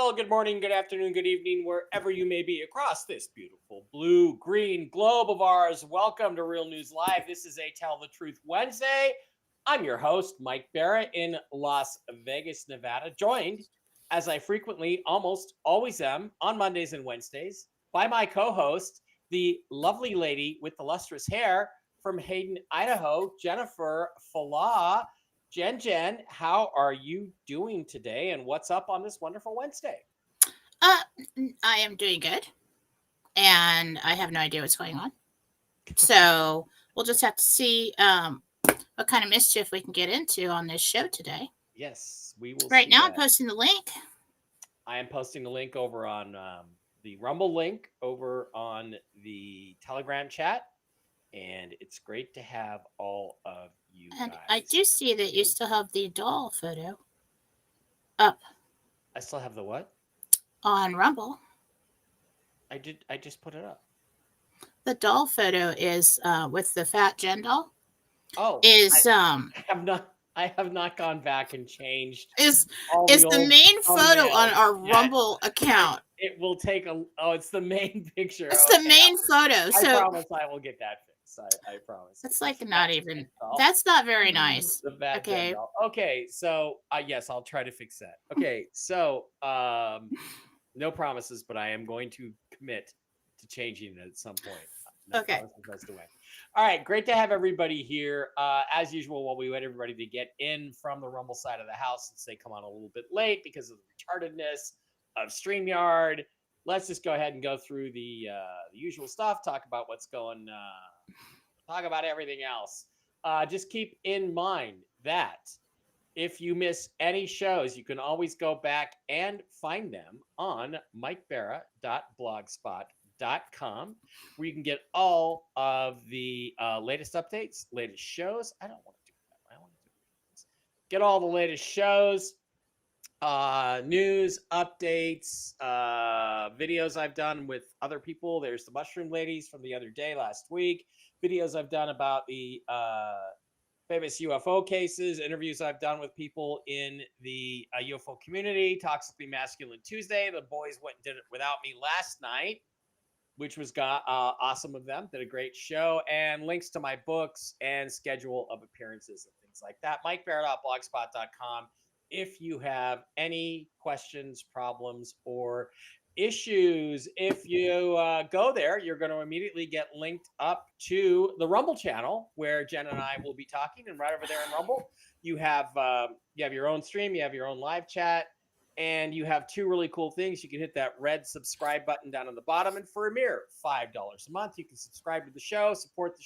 well, good morning, good afternoon, good evening, wherever you may be across this beautiful blue green globe of ours. Welcome to Real News Live. This is a Tell the Truth Wednesday. I'm your host, Mike Barrett, in Las Vegas, Nevada, joined, as I frequently, almost always am, on Mondays and Wednesdays, by my co host, the lovely lady with the lustrous hair from Hayden, Idaho, Jennifer Fallaw. Jen, how are you doing today, and what's up on this wonderful Wednesday? Uh, I am doing good, and I have no idea what's going on. So we'll just have to see what kind of mischief we can get into on this show today. Yes, we will Right see now, I'm that. posting the link. I am posting the link over on the Rumble link over on the Telegram chat, and it's great to have all of you And I guys do see that you here. still have the doll photo up I still have the what? on Rumble. I just put it up. The doll photo is with the fat Jen doll. Oh, Is I have not gone back and changed is all is the the old main photo on thumbnails our yet. Rumble It account? it will take a it's the main picture. It's the Okay, main photo. I So promise I will get that fixed. I promise. that's The like not fat even. Jen doll. That's not very nice. The fat Jen Okay. doll. Okay, so yes, I'll try to fix that. Okay, so no promises, but I am going to commit to changing it at some point. No Okay. promises as to when. All right, great to have everybody here. As usual, while we wait everybody to get in from the Rumble side of the house, since they come on a little bit late because of the retardedness of StreamYard, let's just go ahead and go through the usual stuff. Talk about what's going. Talk about everything else. Just keep in mind that if you miss any shows, you can always go back and find them on mikebera.blogspot.com, where you can get all of the latest updates, latest shows. I don't want to do that. I want to do this. Get all the latest shows, news, updates, videos I've done with other people. There's the Mushroom Ladies from the other day last week. Videos I've done about the famous UFO cases, interviews I've done with people in the UFO community, Toxically Masculine Tuesday. The boys went and did it without me last night, which was awesome of them. Did a great show, and links to my books and schedule of appearances and things like that. MikeBarrett.blogspot.com. If you have any questions, problems, or issues, if you go there, you're going to immediately get linked up to the Rumble channel where Jen and I will be talking. And right over there in Rumble, you have your own stream, you have your own live chat, and you have two really cool things. You can hit that red subscribe button down on the bottom, and for a mere $5 a month, you can subscribe to the show, support the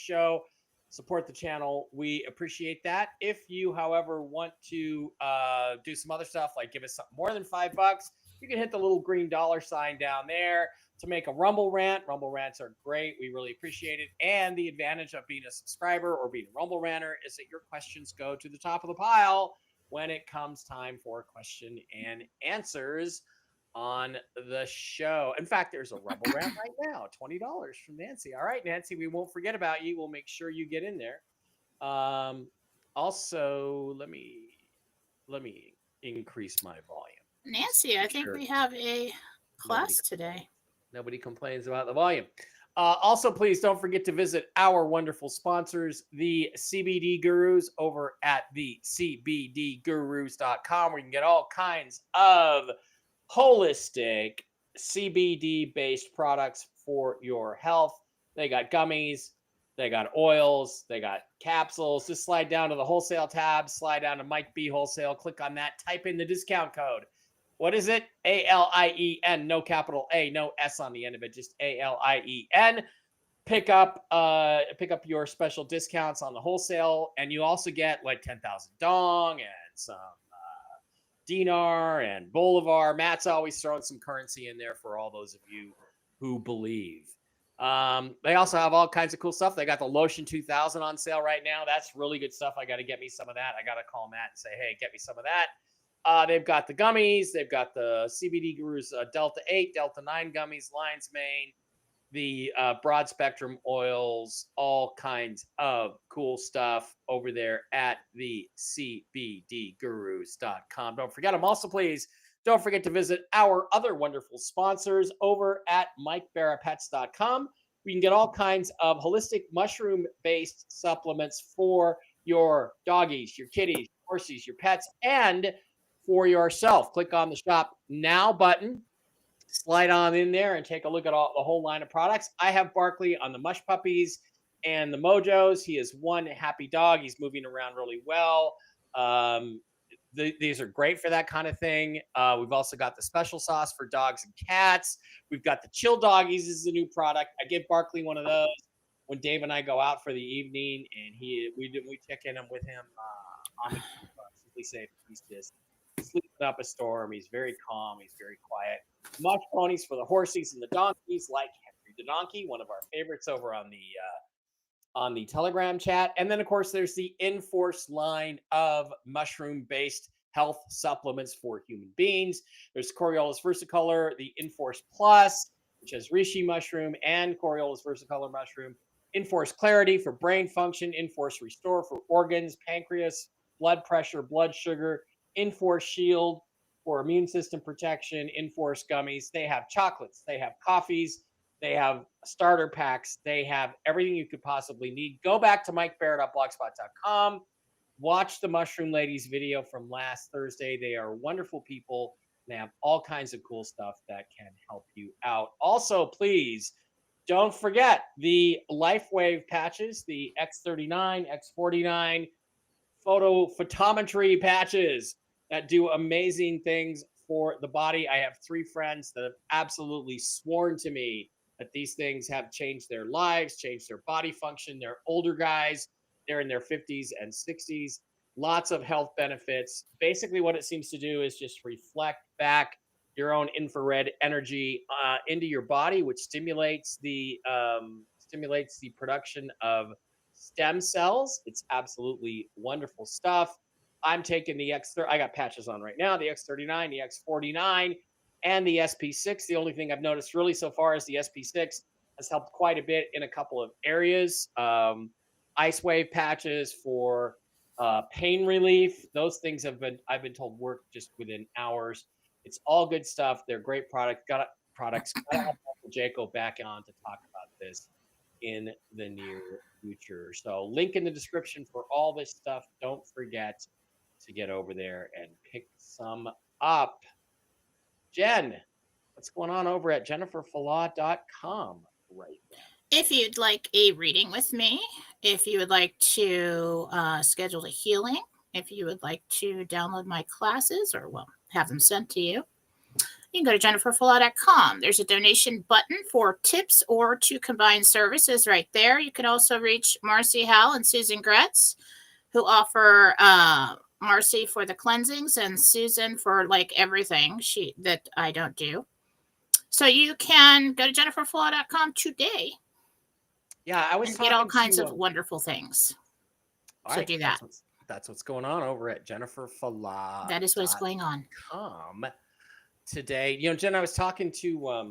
channel. We appreciate that. If you, however, want to do some other stuff, like give us something more than $5, you can hit the little green dollar sign down there to make a Rumble rant. Rumble rants are great. We really appreciate it. And the advantage of being a subscriber or being a Rumble ranter is that your questions go to the top of the pile when it comes time for question and answers on the show. In fact, there's a Rumble rant right now, $20 from Nancy. All right, Nancy, we won't forget about you. We'll make sure you get in there. Also, let me increase my volume. Nancy, I think we have a class today. Nobody complains about the volume. Also, please don't forget to visit our wonderful sponsors, the CBD Gurus, over at the CBDGurus.com, where you can get all kinds of holistic CBD-based products for your health. They got gummies, they got oils, they got capsules. Just slide down to the wholesale tab, slide down to Mike B Wholesale, click on that, type in the discount code. What is it? ALIEN, no capital A, no S on the end of it, just ALIEN. Pick up your special discounts on the wholesale, and you also get like 10,000 dong and some dinar and bolivar. Matt's always throwing some currency in there for all those of you who believe. They also have all kinds of cool stuff. They got the Lotion 2000 on sale right now. That's really good stuff. I got to get me some of that. I got to call Matt and say, hey, get me some of that. They've got the gummies. They've got the CBD Gurus Delta 8, Delta 9 gummies, Lion's Mane, the broad spectrum oils, all kinds of cool stuff over there at the CBDGurus.com. Don't forget them. Also, please Don't forget to visit our other wonderful sponsors over at MikeBarraPets.com. We can get all kinds of holistic mushroom-based supplements for your doggies, your kitties, horses, your pets, and for yourself. Click on the Shop Now button, slide on in there, and take a look at the whole line of products. I have Barkley on the Mush Puppies and the Mojos. He is one happy dog. He's moving around really well. These are great for that kind of thing. We've also got the special sauce for dogs and cats. We've got the Chill Doggies is a new product. I give Barkley one of those when Dave and I go out for the evening, and we check in with him on the Simply Safe. He's just sleeping up a storm. He's very calm. He's very quiet. Much ponies for the horses and the donkeys, like Henry the Donkey, one of our favorites over on the Telegram chat. And then, of course, there's the Enforce line of mushroom-based health supplements for human beings. There's Coriolis Versicolor, the Enforce Plus, which has reishi mushroom and Coriolis Versicolor mushroom. Enforce Clarity for brain function. Enforce Restore for organs, pancreas, blood pressure, blood sugar. Enforce Shield for immune system protection. Enforce Gummies. They have chocolates. They have coffees. They have starter packs. They have everything you could possibly need. Go back to MikeBarrett.blogspot.com. Watch the Mushroom Ladies video from last Thursday. They are wonderful people. They have all kinds of cool stuff that can help you out. Also, please don't forget the LifeWave patches, the X39, X49 photometry patches that do amazing things for the body. I have 3 friends that have absolutely sworn to me that these things have changed their lives, changed their body function. They're older guys. They're in their 50s and 60s. Lots of health benefits. Basically, what it seems to do is just reflect back your own infrared energy into your body, which stimulates the production of stem cells. It's absolutely wonderful stuff. I'm taking the I got patches on right now, the X39, the X49, and the SP6. The only thing I've noticed really so far is the SP6 has helped quite a bit in a couple of areas. Ice wave patches for pain relief. Those things I've been told work just within hours. It's all good stuff. They're great products. Gotta have Uncle Jaco back on to talk about this in the near future. So link in the description for all this stuff. Don't forget to get over there and pick some up. Jen, what's going on over at jenniferfallaw.com right now? If you'd like a reading with me, if you would like to schedule a healing, if you would like to download my classes or, well, have them sent to you, you can go to jenniferfallaw.com. There's a donation button for tips or to combine services right there. You can also reach Marcy Howell and Susan Gretz, who offer Marcy for the cleansings and Susan for like everything that I don't do. So you can go to jenniferfallaw.com today. Yeah, I was and get all kinds of wonderful things. So right, do that. That's what's going on over at jenniferfallaw.com. That is what's going on today. You know, Jen, I was talking to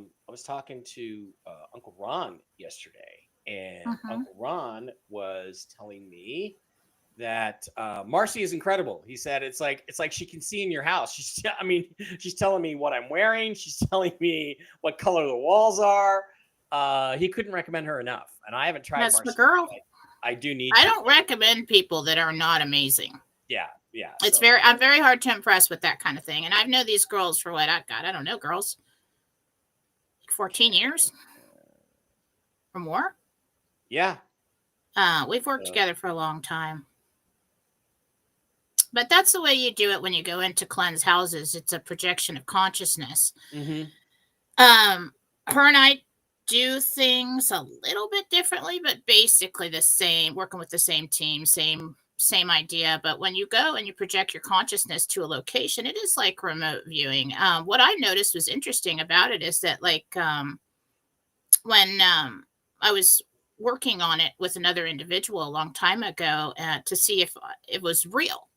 Uncle Ron yesterday, and Uncle Ron was telling me that Marcy is incredible. He said it's like she can see in your house. She's telling me what I'm wearing. She's telling me what color the walls are. He couldn't recommend her enough, and I haven't tried. That's Marcy the girl. I do need. I don't recommend people that are not amazing. Yeah. I'm very hard to impress with that kind of thing, and I've known these girls for what I don't know, girls, 14 years or more. Yeah. We've worked together for a long time. But that's the way you do it when you go into cleanse houses. It's a projection of consciousness. Mm-hmm. Her and I do things a little bit differently, but basically the same, working with the same team, same idea. But when you go and you project your consciousness to a location, it is like remote viewing. What I noticed was interesting about it is that like when I was working on it with another individual a long time ago to see if it was real.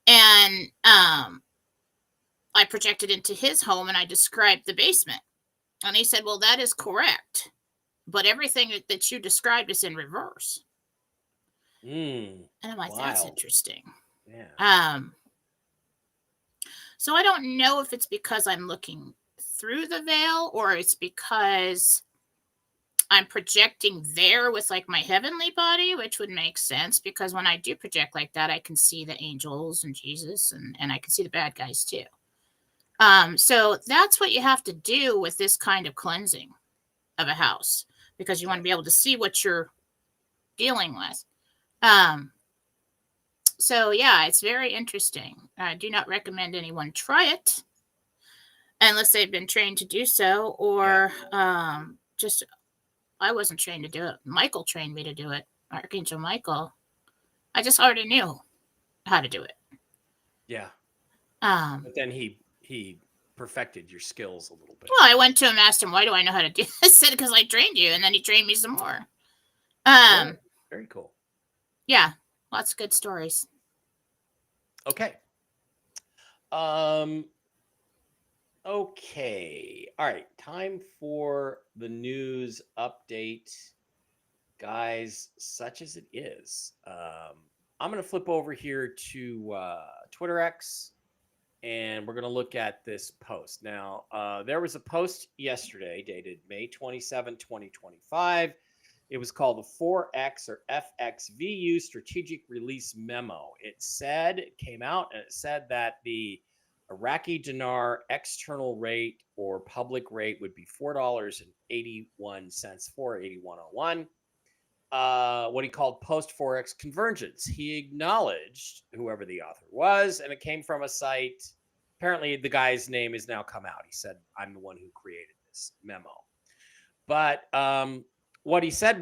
And I projected into his home and I described the basement. And he said, well, that is correct. But everything that you described is in reverse. And I'm like, that's interesting. Yeah. So I don't know if it's because I'm looking through the veil or it's because I'm projecting there with like my heavenly body, which would make sense because when I do project like that, I can see the angels and Jesus and I can see the bad guys too. So that's what you have to do with this kind of cleansing of a house because you want to be able to see what you're dealing with. So yeah, it's very interesting. I do not recommend anyone try it unless they've been trained to do so, or just I wasn't trained to do it. Michael trained me to do it. Archangel Michael. I just already knew how to do it. Yeah. Well, But then he perfected your skills a little bit. I went to him, asked him, "Why do I know how to do this?" I said, "Because I trained you," and then he trained me some more. Cool. Very cool. Yeah, lots of good stories. Okay. Okay. All right. Time for the news update, guys. Such as it is, I'm going to flip over here to Twitter X, and we're going to look at this post. Now, there was a post yesterday dated May 27, 2025. It was called the 4X or FXVU Strategic Release Memo. It came out and it said that the Iraqi dinar external rate or public rate would be $4.81, 481.01. What he called post Forex convergence. He acknowledged whoever the author was, and it came from a site. Apparently, the guy's name has now come out. He said, "I'm the one who created this memo." But what he said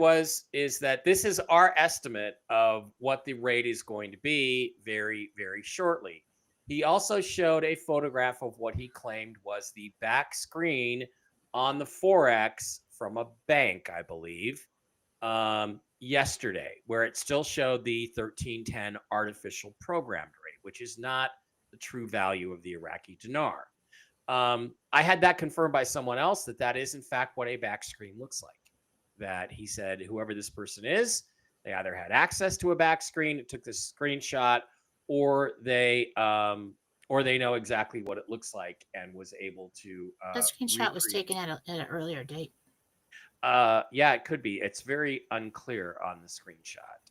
is that this is our estimate of what the rate is going to be very, very shortly. He also showed a photograph of what he claimed was the back screen on the Forex from a bank, I believe, yesterday, where it still showed the 1310 artificial programmed rate, which is not the true value of the Iraqi dinar. I had that confirmed by someone else that is in fact what a back screen looks like. That he said whoever this person is, they either had access to a back screen, took this screenshot, or they know exactly what it looks like and was able to. That screenshot was taken at an earlier date. Yeah, it could be. It's very unclear on the screenshot.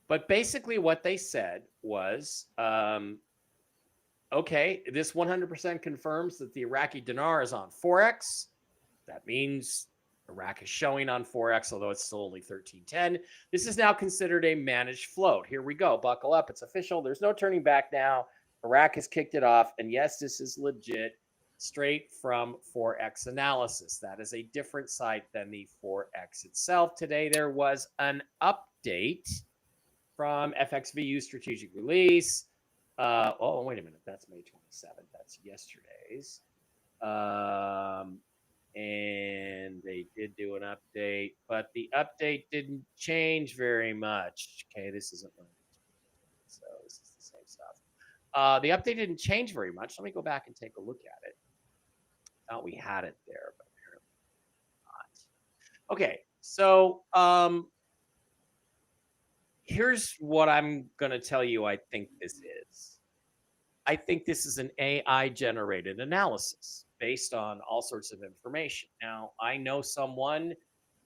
But basically, what they said was. Okay, this 100% confirms that the Iraqi dinar is on Forex. That means Iraq is showing on Forex, although it's still only 1310. This is now considered a managed float. Here we go. Buckle up. It's official. There's no turning back now. Iraq has kicked it off. And yes, this is legit, straight from Forex analysis. That is a different site than the Forex itself. Today, there was an update from FXVU Strategic Release. Oh, wait a minute. That's May 27th. That's yesterday's. And they did do an update, but the update didn't change very much. Okay, this isn't right. So this is the same stuff. The update didn't change very much. Let me go back and take a look at it. Thought we had it there, but apparently not. Okay, so here's what I'm going to tell you I think this is. I think this is an AI-generated analysis based on all sorts of information. Now, I know someone.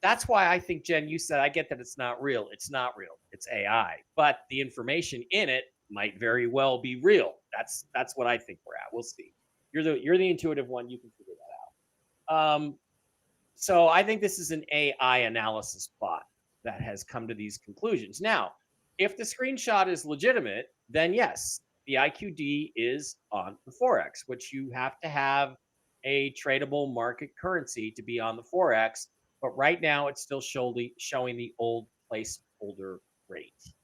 That's why I think, Jen, you said, I get that it's not real. It's not real. It's AI. But the information in it might very well be real. That's what I think we're at. We'll see. You're the intuitive one. You can figure that out. So I think this is an AI analysis bot that has come to these conclusions. Now, if the screenshot is legitimate, then yes, the IQD is on the Forex, which you have to have a tradable market currency to be on the Forex. But right now, it's still showing the old placeholder rate.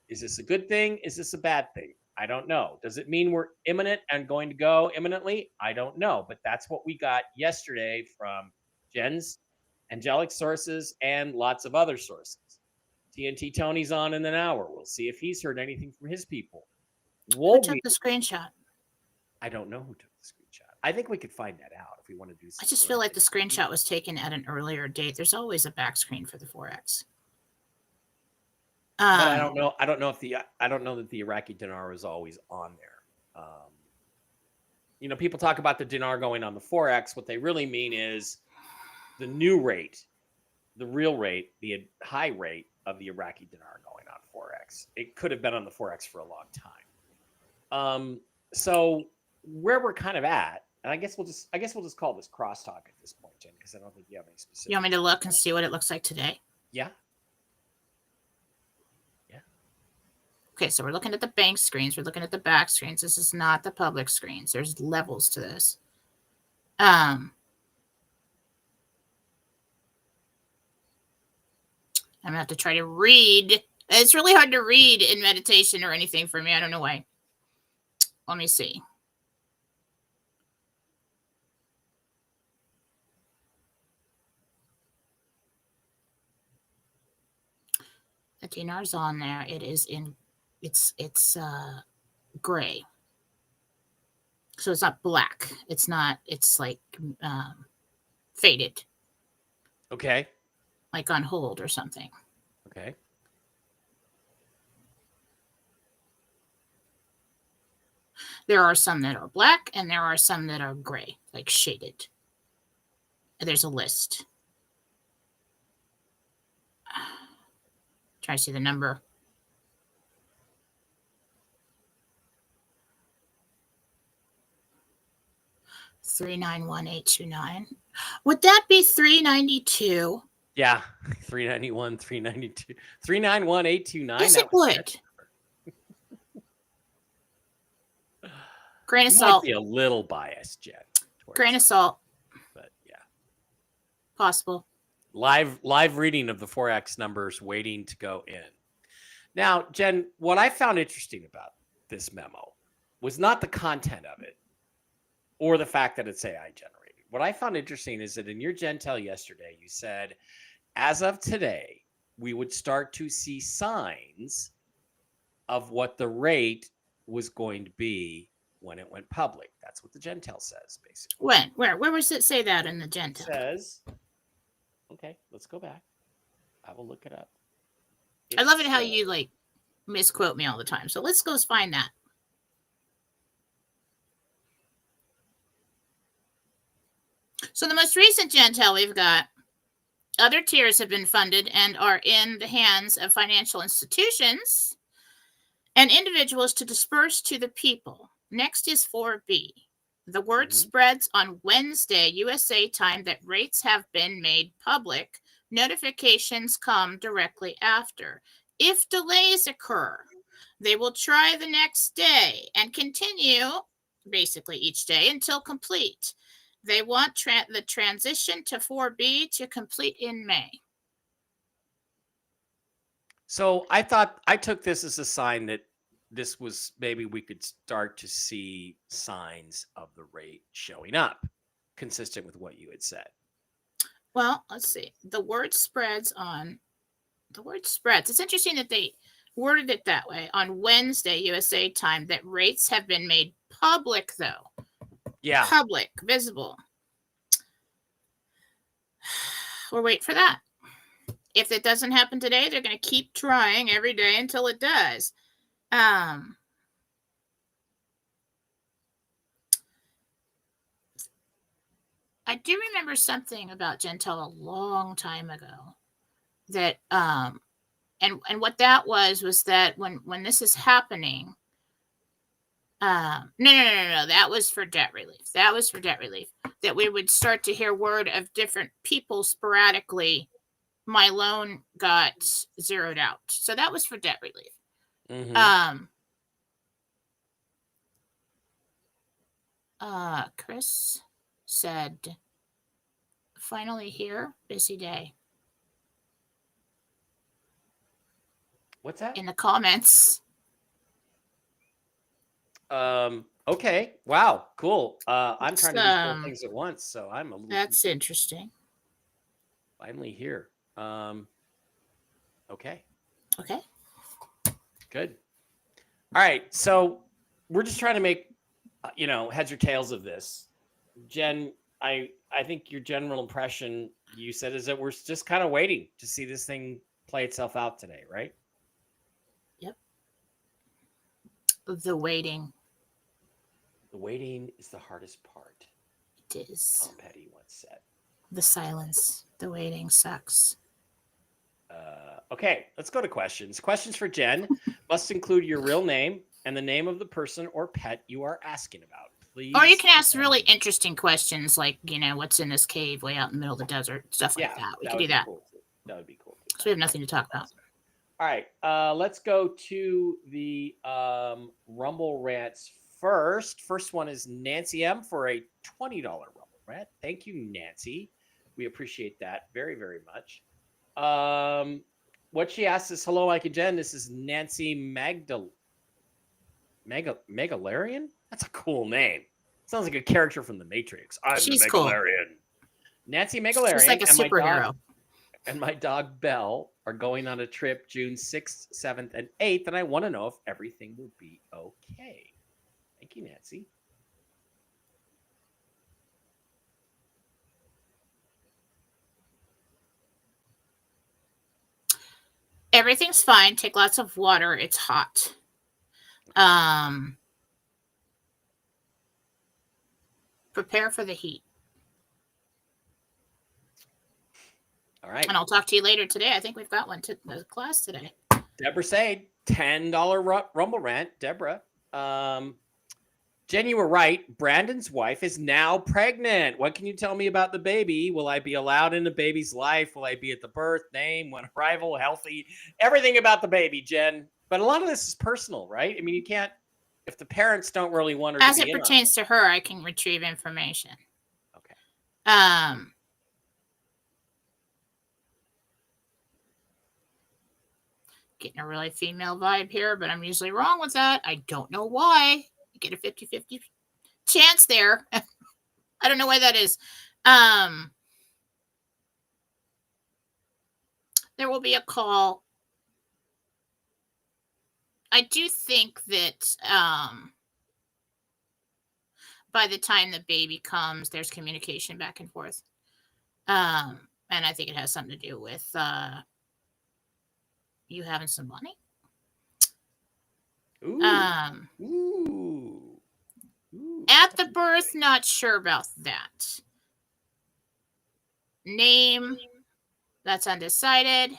Is this a good thing? Is this a bad thing? I don't know. Does it mean we're imminent and going to go imminently? I don't know. But that's what we got yesterday from Jen's angelic sources and lots of other sources. TNT Tony's on in an hour. We'll see if he's heard anything from his people. Who took the screenshot? I don't know who took the screenshot. I think we could find that out if we want to do something. I just feel like the screenshot was taken at an earlier date. There's always a back screen for the Forex. But I don't know. I don't know that the Iraqi dinar is always on there. people talk about the dinar going on the Forex. What they really mean is the new rate, the real rate, the high rate of the Iraqi dinar going on Forex. It could have been on the Forex for a long time. So where we're kind of at, and I guess we'll just call this crosstalk at this point, Jen, because I don't think you have any specific. You want me to look and see what it looks like today? Yeah. Okay, so we're looking at the bank screens. We're looking at the back screens. This is not the public screens. There's levels to this. I'm going to have to try to read. It's really hard to read in meditation or anything for me. I don't know why. Let me see. The dinar's on there. It is in, it's gray. So it's not black. It's not, it's like faded. Okay. Like on hold or something. Okay. There are some that are black and there are some that are gray, like shaded. There's a list. Try to see the number. $391,829. Would that be 392? Yeah, 391, 392, 391,829. Yes, it would. Grain of You salt. might be a little biased, Jen. Grain of salt. But yeah. Possible. Live reading of the Forex numbers waiting to go in. Now, Jen, what I found interesting about this memo was not the content of it or the fact that it's AI generated. What I found interesting is that in your Gentel yesterday, you said, as of today, we would start to see signs of what the rate was going to be when it went public. That's what the Gentel says, basically. When? Where does it say that in the Gentel? It says, okay, let's go back. I will look it up. I love it how you like misquote me all the time. So let's go find that. So the most recent Gentel we've got, other tiers have been funded and are in the hands of financial institutions and individuals to disperse to the people. Next is 4B. The word spreads on Wednesday, USA time, that rates have been made public. Notifications come directly after. If delays occur, they will try the next day and continue basically each day until complete. They want the transition to 4B to complete in May. So I took this as a sign that this was maybe we could start to see signs of the rate showing up, consistent with what you had said. Well, let's see. The word spreads. It's interesting that they worded it that way on Wednesday, USA time, that rates have been made public, though. Yeah. Public, visible. We'll wait for that. If it doesn't happen today, they're going to keep trying every day until it does. I do remember something about Gentel a long time ago that and what that was that when this is happening, no, that was for debt relief. That we would start to hear word of different people sporadically. My loan got zeroed out. So that was for debt relief. Chris said, finally here, busy day. What's that? In the comments. Okay. Wow. Cool. I'm trying to do 4 things at once, so I'm a little. That's interesting. Finally here. Okay. Okay. Good. All right. So we're just trying to make, heads or tails of this. Jen, I think your general impression, you said, is that we're just kind of waiting to see this thing play itself out today, right? Yep. The waiting. The waiting is the hardest part, It is. Tom Petty once said. The silence, the waiting sucks. Okay, let's go to questions. Questions for Jen must include your real name and the name of the person or pet you are asking about. Please. Or you can ask really interesting questions like, what's in this cave way out in the middle of the desert, stuff like that. We could do that. Cool too. That would be cool too. So we have nothing to talk about. All right, let's go to the Rumble rants first. First one is Nancy M for a $20 Rumble rant. Thank you, Nancy. We appreciate that very, very much. What she asks is, hello, Mike and Jen. This is Nancy Megalarian? That's a cool name. Sounds like a character from The Matrix. She's the Megalarian. Cool. Nancy Megalarian. She's like a superhero. And my dog Belle are going on a trip June 6th, 7th, and 8th, and I want to know if everything will be okay. Thank you, Nancy. Everything's fine. Take lots of water. It's hot. Prepare for the heat. All right. And I'll talk to you later today. I think we've got one to the class today. Deborah Sade, $10 Rumble rant. Deborah. Jen, you were right. Brandon's wife is now pregnant. What can you tell me about the baby? Will I be allowed in the baby's life? Will I be at the birth, name, when arrival, healthy? Everything about the baby, Jen. But a lot of this is personal, right? I mean, you can't, if the parents don't really want her As to be it pertains to her, I can retrieve information. Okay. Getting a really female vibe here, but I'm usually wrong with that. I don't know why. You get a 50-50 chance there. I don't know why that is. There will be a call. I do think that by the time the baby comes, there's communication back and forth. And I think it has something to do with you having some money. Ooh. At the birth, not sure about that. Name, that's undecided.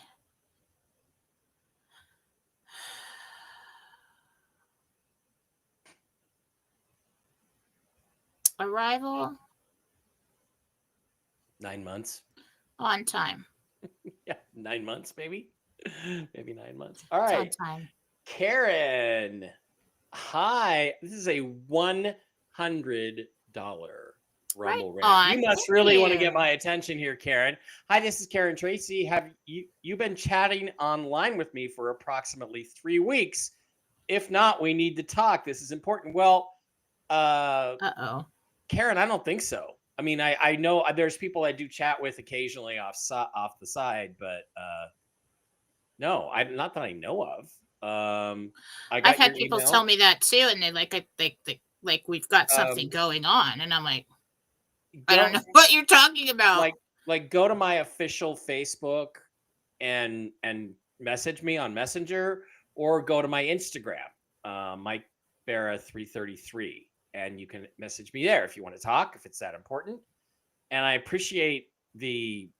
Arrival. 9 months. On time. Yeah, 9 months, maybe. Maybe 9 months. All right. It's on time. Karen. Hi. This is a $100 Rumble rant. You must really want to get my attention here, Karen. Hi, this is Karen Tracy. Have you been chatting online with me for approximately 3 weeks? If not, we need to talk. This is important. Well, Karen, I don't think so. I mean, I know there's people I do chat with occasionally off the side, but no, not that I know of. I've had people tell me that too, and they like we've got something going on, and I'm like, I don't know what you're talking about. Like go to my official Facebook and message me on Messenger, or go to my Instagram, Mike Barra 333. And you can message me there if you want to talk, if it's that important. And I appreciate the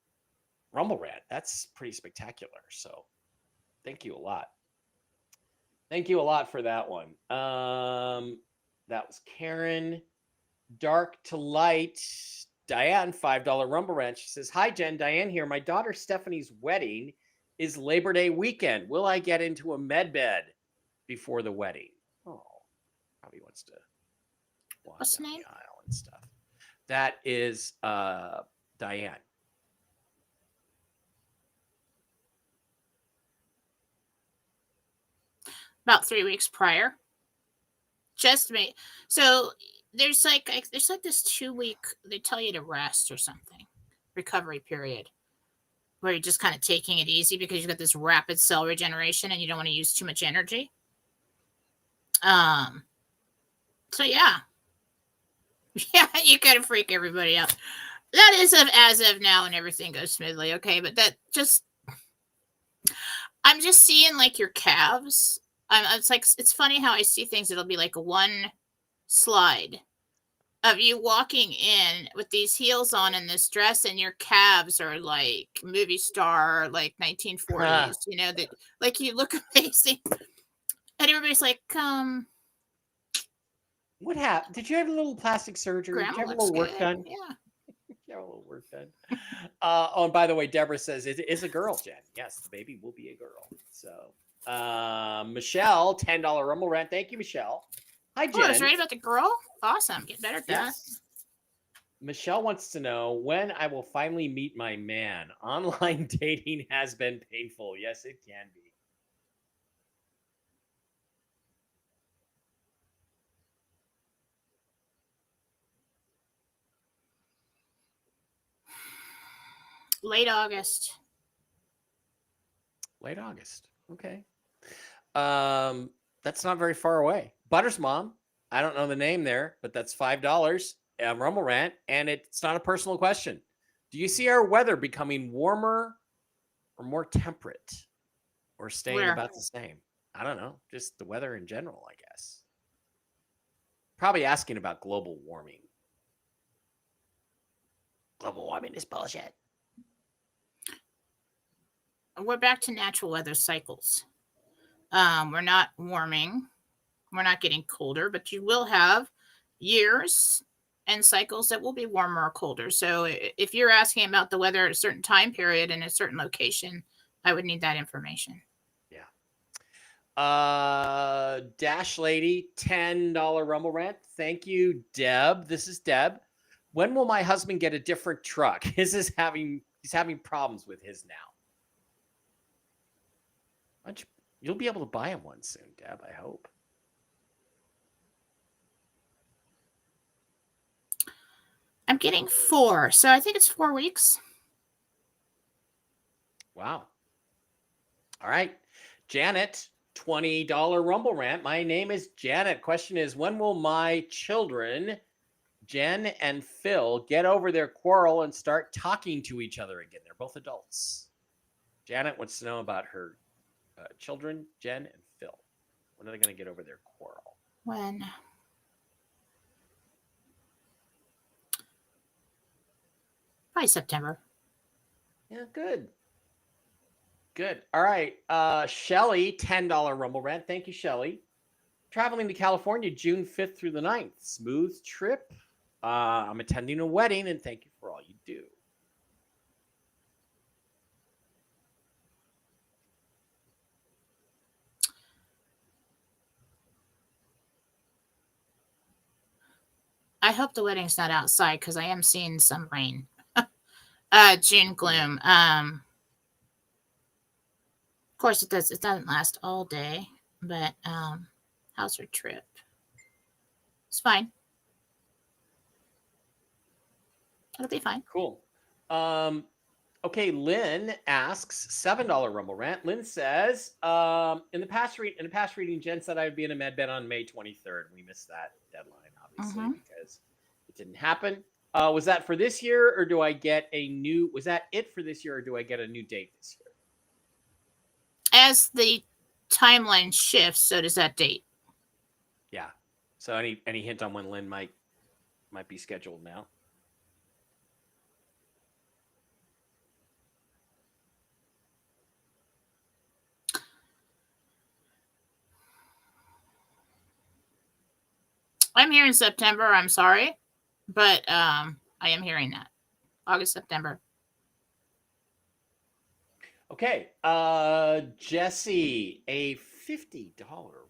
Rumble rant. That's pretty spectacular. So thank you a lot. Thank you a lot for that one. That was Karen. Dark to Light. Diane, $5 Rumble rant. She says, hi, Jen. Diane here. My daughter Stephanie's wedding is Labor Day weekend. Will I get into a med bed before the wedding? Oh, probably wants to walk What's down the name? the aisle and stuff. That is Diane. About 3 weeks prior. Just me. So there's like this 2 week, they tell you to rest or something, recovery period, where you're just kind of taking it easy because you've got this rapid cell regeneration and you don't want to use too much energy. So yeah, you kind of freak everybody out. That is as of now, and everything goes smoothly. Okay, but I'm just seeing like your calves. It's funny how I see things. It'll be like a 1 slide of you walking in with these heels on and this dress, and your calves are like movie star, like 1940s, that like you look amazing. And everybody's like, What happened? Did you have a little plastic surgery? Did grandma you have a looks little work good. done? Yeah. Yeah, a little work done. Oh, and by the way, Deborah says it is a girl, Jen. Yes, the baby will be a girl. So, Michelle, $10 Rumble rant. Thank you, Michelle. Hi, Oh, I was Jen. right about the girl. Awesome. Get better at that. Yes. Michelle wants to know when I will finally meet my man. Online dating has been painful. Yes, it can be. Late August. Late August. Okay. That's not very far away. Butter's mom. I don't know the name there, but that's $5. Rumble rant, and it's not a personal question. Do you see our weather becoming warmer or more temperate, or staying Where? about the same? I don't know. Just the weather in general, I guess. Probably asking about global warming. Global warming is bullshit. We're back to natural weather cycles. We're not warming. We're not getting colder, but you will have years and cycles that will be warmer or colder. So if you're asking about the weather at a certain time period in a certain location, I would need that information. Yeah. Dash Lady, $10 Rumble rant. Thank you, Deb. This is Deb. When will my husband get a different truck? He's having problems with his now. You'll be able to buy him one soon, Deb, I hope. I'm getting 4, so I think it's 4 weeks. Wow. All right. Janet, $20 Rumble rant. My name is Janet. Question is, when will my children, Jen and Phil, get over their quarrel and start talking to each other again? They're both adults. Janet wants to know about her children, Jen and Phil. When are they going to get over their quarrel? When? Probably September. Yeah, good. Good. All right. Shelly, $10 Rumble rant. Thank you, Shelly. Traveling to California June 5th through the 9th. Smooth trip. I'm attending a wedding, and thank you for all you do. I hope the wedding's not outside because I am seeing some rain. June gloom. Of course, it doesn't last all day, but how's her trip? It's fine. It'll be fine. Cool. Okay, Lynn asks, $7 Rumble rant. Lynn says, in the past reading, Jen said I would be in a med bed on May 23rd. We missed that deadline, obviously, because it didn't happen. Was that for this year, or do I get a new? Was that it for this year, or do I get a new date this year? As the timeline shifts, so does that date. Yeah. So any hint on when Lynn might be scheduled now? I'm here in September. I'm sorry, but I am hearing that August, September. Okay. Jesse, a $50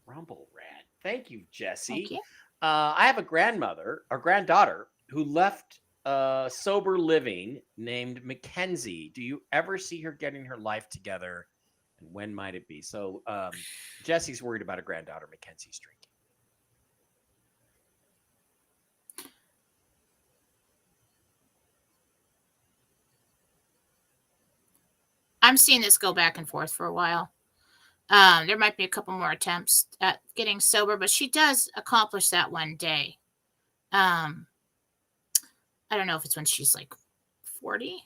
Rumble rant. Thank you, Jesse. Thank you. I have a granddaughter who left sober living named Mackenzie. Do you ever see her getting her life together, and when might it be? So Jesse's worried about a granddaughter Mackenzie's drinking. I'm seeing this go back and forth for a while. There might be a couple more attempts at getting sober, but she does accomplish that one day. I don't know if it's when she's like 40.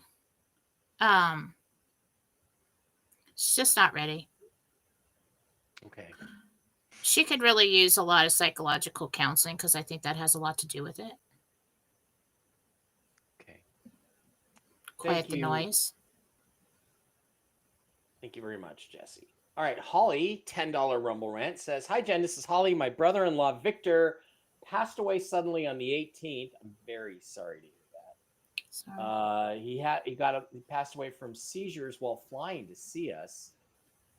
She's just not ready. Okay. She could really use a lot of psychological counseling because I think that has a lot to do with it. Okay. Quiet the noise. Thank you very much, Jesse. All right, Holly, $10 Rumble Rant says, "Hi Jen, this is Holly. My brother-in-law Victor passed away suddenly on the 18th. I'm very sorry to hear that. Sorry. He passed away from seizures while flying to see us.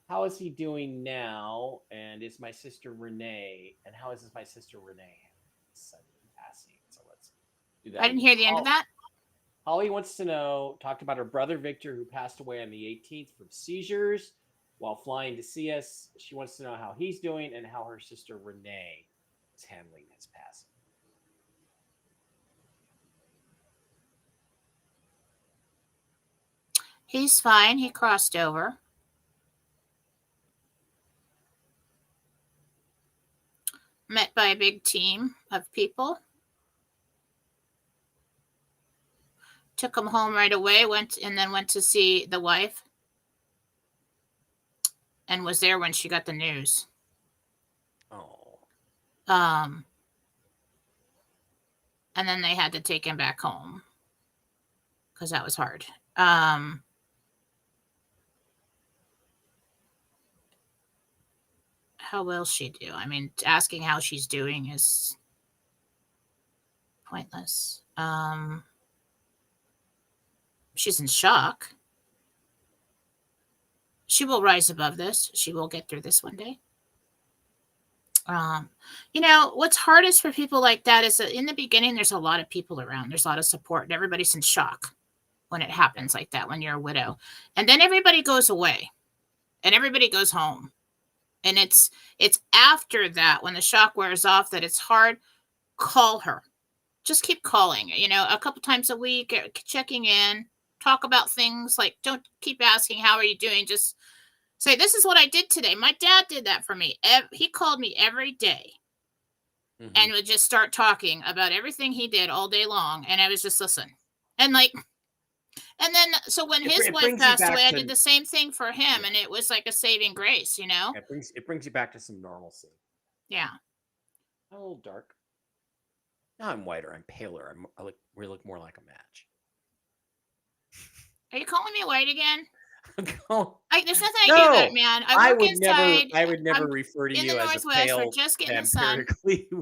How is he doing now? And is my sister Renee? And how is my sister Renee sudden passing?" So let's do that. I didn't hear the end of that. Holly wants to know, talked about her brother Victor, who passed away on the 18th from seizures while flying to see us. She wants to know how he's doing and how her sister Renee is handling his passing. He's fine. He crossed over. Met by a big team of people. Took him home right away, went to see the wife, and was there when she got the news. Oh. And then they had to take him back home because that was hard. How will she do? I mean, asking how she's doing is pointless. She's in shock. She will rise above this. She will get through this one day. What's hardest for people like that is that in the beginning, there's a lot of people around. There's a lot of support, and everybody's in shock when it happens like that, when you're a widow. And then everybody goes away and everybody goes home. And it's after that, when the shock wears off, that it's hard. Call her. Just keep calling, a couple times a week, checking in, talk about things. Like, don't keep asking, how are you doing? Just say, this is what I did today. My dad did that for me. He called me every day and would just start talking about everything he did all day long. And I was just listen. And then, so when his wife passed away, I did the same thing for him. And it was like a saving grace, It brings you back to some normalcy. Yeah. I'm a little dark. Now I'm whiter. I'm paler. We look more like a match. Are you calling me white again? There's nothing I No, do about it, man. I would never refer to you as a pale, we're just getting the sun.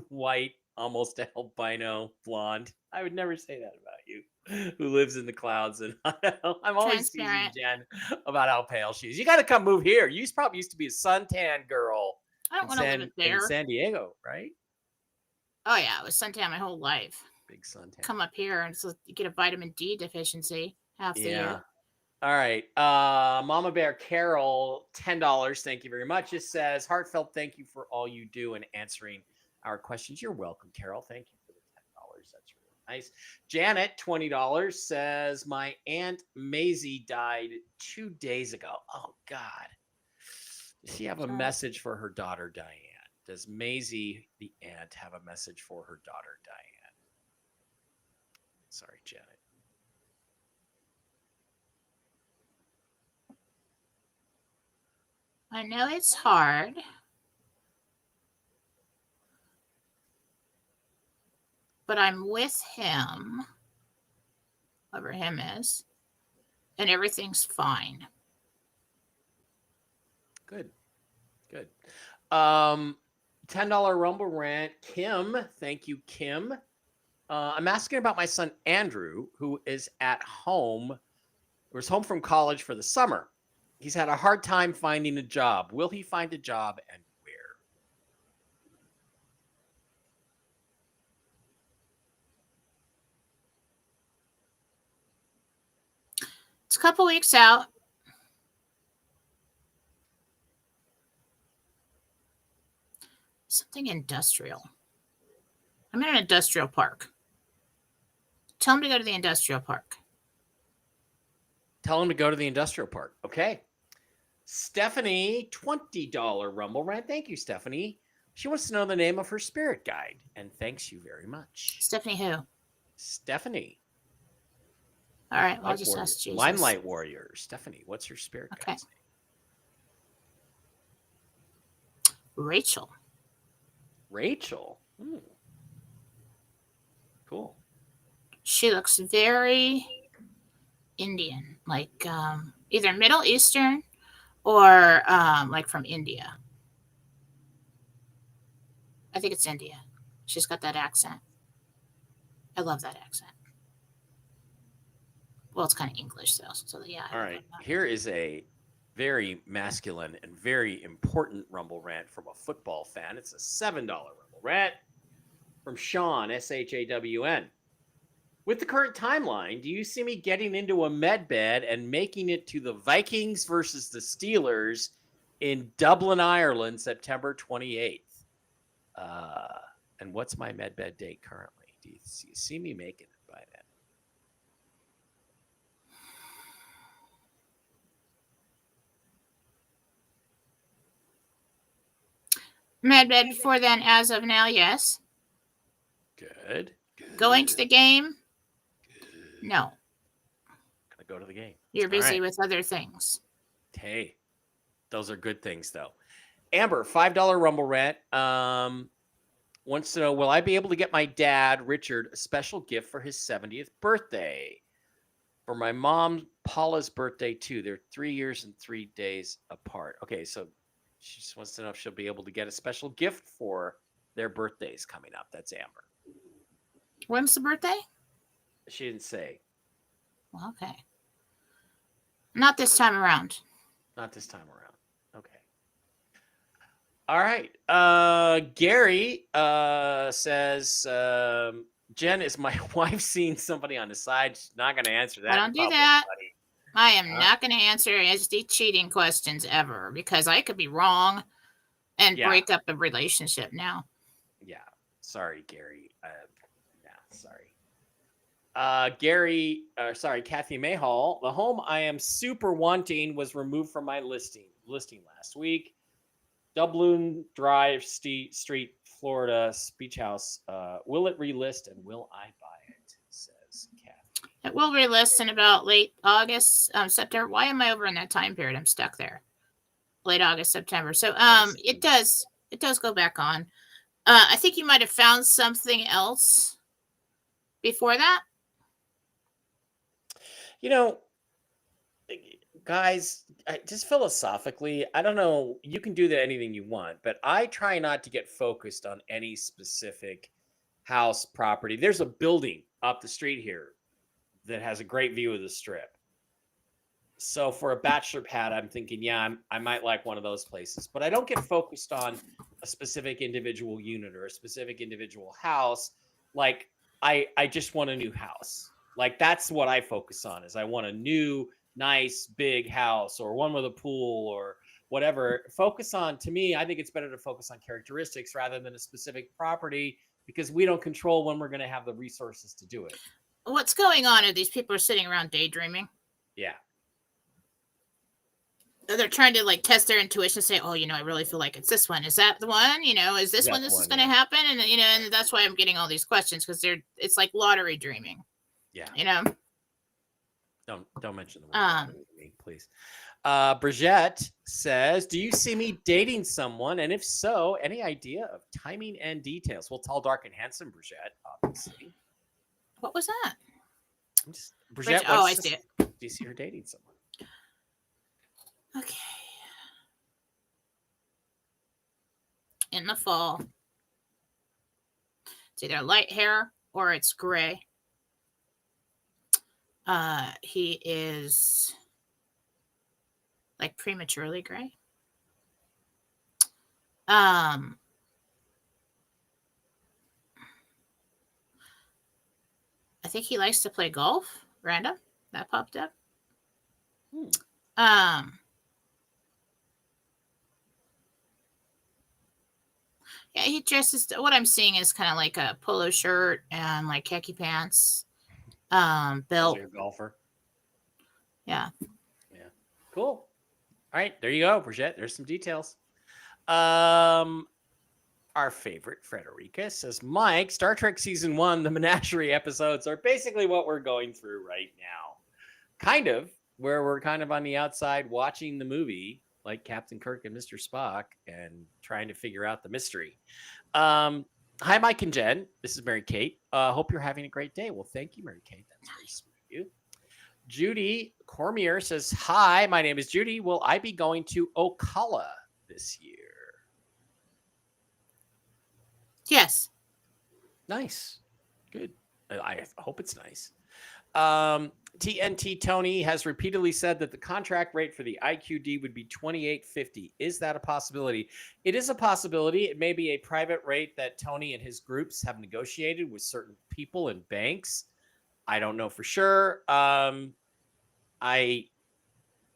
White, almost albino blonde. I would never say that about you, who lives in the clouds. And I'm always teasing Jen about how pale she is. You got to come move here. You probably used to be a suntan girl. I don't want to live there. In San Diego, right? Oh yeah, it was suntan my whole life. Big suntan. Come up here and so you get a vitamin D deficiency half the year. All right. Mama Bear Carol, $10. Thank you very much. It says, heartfelt thank you for all you do in answering our questions. You're welcome, Carol. Thank you for the $10. That's really nice. Janet, $20, says, my Aunt Maisie died 2 days ago. Oh, God. Does she have a message for her daughter, Diane? Does Maisie, the aunt, have a message for her daughter, Diane? Sorry, Janet. I know it's hard. But I'm with him, whoever him is, and everything's fine. Good. $10 Rumble Rant. Kim, thank you, Kim. I'm asking about my son, Andrew, who is at home, was home from college for the summer. He's had a hard time finding a job. Will he find a job and where? It's a couple weeks out. Something industrial. I'm in an industrial park. Tell him to go to the industrial park. Tell him to go to the industrial park. Okay. Stephanie, $20 Rumble Rant. Thank you, Stephanie. She wants to know the name of her spirit guide, and thanks you very much. Stephanie who? Stephanie. All right, well, I'll just ask Jesus. Limelight Warrior. Stephanie, what's her spirit guide's name? Rachel. Rachel. Cool. She looks very Indian, like either Middle Eastern or like from India. I think it's India. She's got that accent. I love that accent. Well, it's kind of English though, so yeah. All right. Here is a very masculine and very important Rumble rant from a football fan. It's a $7 Rumble rant from Sean, SHAWN. With the current timeline, do you see me getting into a med bed and making it to the Vikings versus the Steelers in Dublin, Ireland, September 28th? And what's my med bed date currently? Do you see me making it by then? Med bed before then, as of now, yes. Good. Going to the game? No. Gonna go to the game. You're busy with other things. Hey, those are good things, though. Amber, $5 Rumble rant. Wants to know, will I be able to get my dad, Richard, a special gift for his 70th birthday? For my mom, Paula's birthday, too. They're 3 years and 3 days apart. Okay, so she just wants to know if she'll be able to get a special gift for their birthdays coming up. That's Amber. When's the birthday? She didn't say. Well, okay. Not this time around. Not this time around. Okay. All right. Gary says, Jen, is my wife seeing somebody on the side? She's not going to answer that. I don't do that. Buddy. I am not going to answer SD cheating questions ever because I could be wrong and break up a relationship now. Yeah. Sorry, Gary. Sorry. Kathy Mayhall. The home I am super wanting was removed from my listing last week. Dublin Drive Street, Florida, Beach House. Will it relist and will I buy it? Says Kathy. It will relist in about late August, September. Why am I over in that time period? I'm stuck there. Late August, September. So it does go back on. I think you might have found something else before that. You know, guys, just philosophically, I don't know. You can do anything you want, but I try not to get focused on any specific house property. There's a building up the street here that has a great view of the strip. So for a bachelor pad, I'm thinking, I might like one of those places, but I don't get focused on a specific individual unit or a specific individual house. Like I just want a new house. Like that's what I focus on is I want a new, nice, big house or one with a pool or whatever. To me, I think it's better to focus on characteristics rather than a specific property because we don't control when we're going to have the resources to do it. What's going on? Are these people are sitting around daydreaming? Yeah. They're trying to like test their intuition, say, oh, I really feel like it's this one. Is that the one? Is this when this is going to happen? And, and that's why I'm getting all these questions because it's like lottery dreaming. Yeah. Don't mention the word lottery to me, please. Brigitte says, do you see me dating someone? And if so, any idea of timing and details? Well, tall, dark, and handsome, Brigitte, obviously. What was that? Brigitte, I see it. Do you see her dating someone? Okay. In the fall. It's either light hair or it's gray. He is like prematurely gray. I think he likes to play golf. Random. That popped up. Yeah, he dresses. What I'm seeing is kind of like a polo shirt and like khaki pants. Belt. Is he a golfer? Yeah. Yeah. Cool. All right, there you go, Brigitte. There's some details. Our favorite Frederica says, Mike, Star Trek Season 1, the Menagerie episodes are basically what we're going through right now. Kind of, where we're kind of on the outside watching the movie, like Captain Kirk and Mr. Spock and trying to figure out the mystery. Hi, Mike and Jen. This is Mary Kate. Hope you're having a great day. Well, thank you, Mary Kate. That's very sweet of you. Judy Cormier says, hi, my name is Judy. Will I be going to Ocala this year? Yes. Nice. Good. I hope it's nice. TNT Tony has repeatedly said that the contract rate for the IQD would be $28.50. Is that a possibility? It is a possibility. It may be a private rate that Tony and his groups have negotiated with certain people and banks. I don't know for sure. I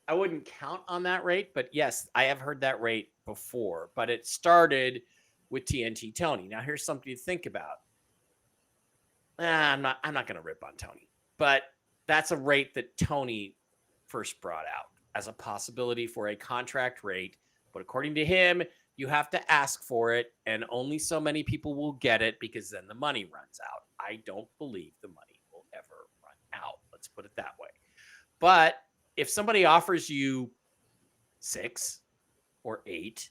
wouldn't count on that rate, but yes, I have heard that rate before. But it started with TNT Tony. Now here's something to think about. I'm not going to rip on Tony, but that's a rate that Tony first brought out as a possibility for a contract rate. But according to him, you have to ask for it, and only so many people will get it because then the money runs out. I don't believe the money will ever run out. Let's put it that way. But if somebody offers you 6 or 8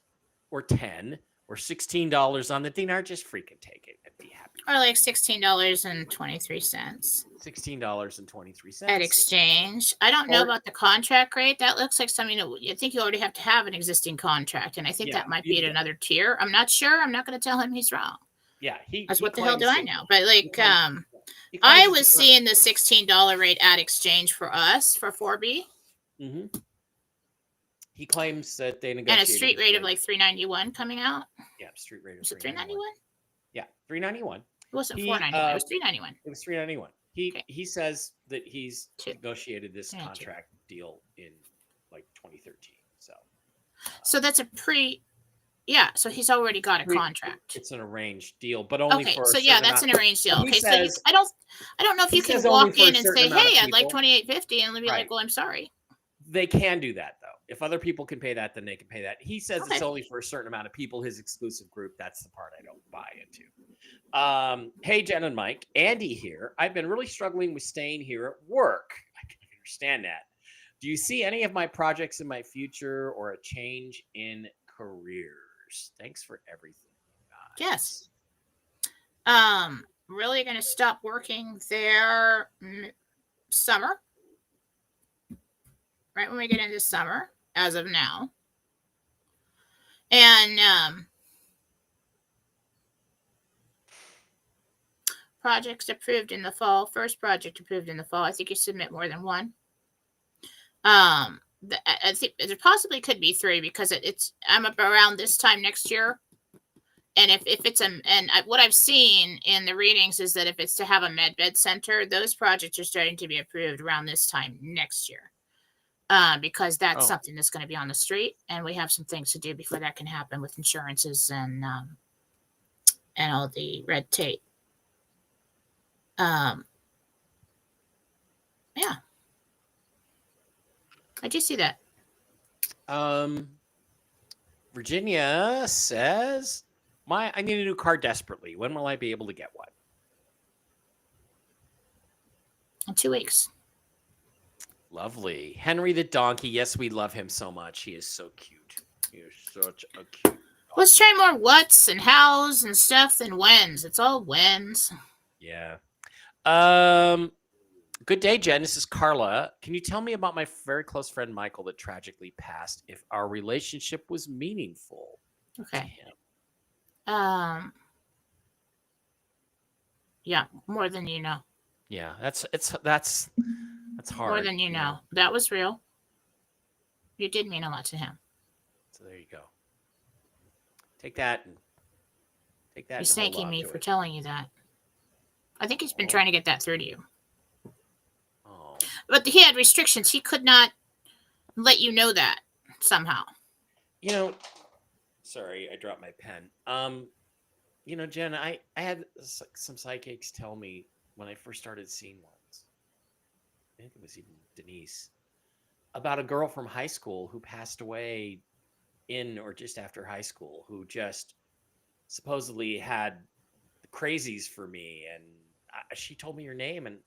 or 10 or $16 on the dinar, just freaking take it and be happy. Or like $16.23. $16.23 At exchange. I don't know about the contract rate. That looks like something that I think you already have to have an existing contract. And I think that might be at another tier. I'm not sure. I'm not going to tell him he's wrong. Yeah. That's what the hell do I know? But like, I was seeing the $16 rate at exchange for us for 4B. Mm-hmm. He claims that they negotiated. And a street rate of like $391 coming out. Yeah, street rate of $391. Was it $391? Yeah, $391. It wasn't $491. It was $391. It was $391. He says that he's negotiated this contract deal in like 2013. So that's a so he's already got a contract. It's an arranged deal, but only for so that's an arranged deal. Okay, says, so I don't know if you can walk in and say, hey, I'd like $28.50, and they'll be like, well, I'm sorry. They can do that, though. If other people can pay that, then they can pay that. He says it's only for a certain amount of people, his exclusive group. That's the part I don't buy into. Hey, Jen and Mike. Andy here. I've been really struggling with staying here at work. I can understand that. Do you see any of my projects in my future or a change in careers? Thanks for everything, guys. Yes. Really going to stop working there summer. Right when we get into summer, as of now. And projects approved in the fall. First project approved in the fall. I think you submit more than one. I think there possibly could be 3 because I'm up around this time next year. And if it's what I've seen in the readings is that if it's to have a med bed center, those projects are starting to be approved around this time next year. Because that's something that's going to be on the street, and we have some things to do before that can happen with insurances and all the red tape. Yeah, I do see that. Virginia says, I need a new car desperately. When will I be able to get one? In 2 weeks. Lovely. Henry the donkey. Yes, we love him so much. He is so cute. He is such a cute donkey. Let's try more whats and hows and stuff than whens. It's all whens. Yeah. Good day, Jen. This is Carla. Can you tell me about my very close friend Michael that tragically passed? If our relationship was meaningful. Okay. Yeah, more than you know. Yeah, that's hard. More than you know. That was real. You did mean a lot to him. So there you go. Take that. He's thanking me for telling you that. I think he's been trying to get that through to you. Oh. But he had restrictions. He could not let you know that somehow. Sorry, I dropped my pen. Jen, I had some psychics tell me when I first started seeing ones. I think it was even Denise, about a girl from high school who passed away in or just after high school, who just supposedly had the crazies for me. And she told me her name and